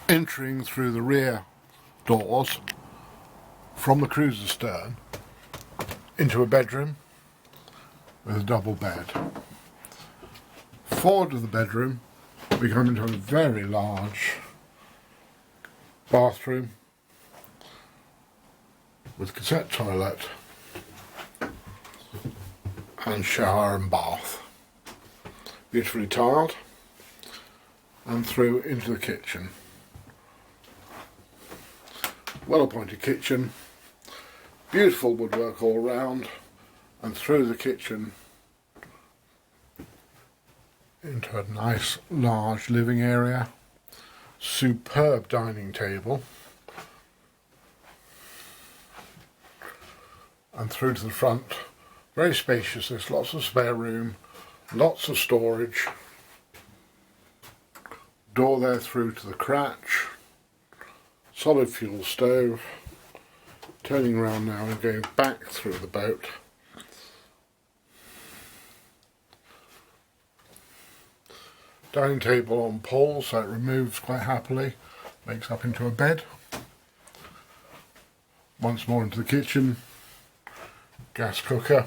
entering through the rear doors from the cruiser stern into a bedroom with a double bed. Forward of the bedroom we come into a very large bathroom with cassette toilet and shower and bath, beautifully tiled, and through into the kitchen. Well appointed kitchen, beautiful woodwork all round, and through the kitchen into a nice large living area, superb dining table, and through to the front, very spacious. There's lots of spare room, lots of storage, door there through to the cratch, solid fuel stove, turning around now and going back through the boat. Dining table on poles, so it removes quite happily, makes up into a bed. Once more into the kitchen, gas cooker.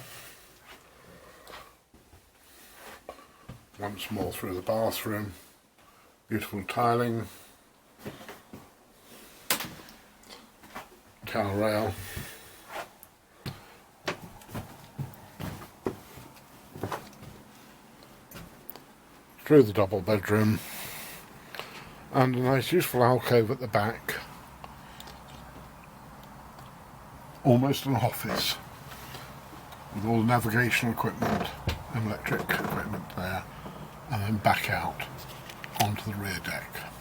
Once more through the bathroom, beautiful tiling, towel rail. Through the double bedroom, and a nice useful alcove at the back, almost an office with all the navigational equipment and electric equipment there, and then back out onto the rear deck.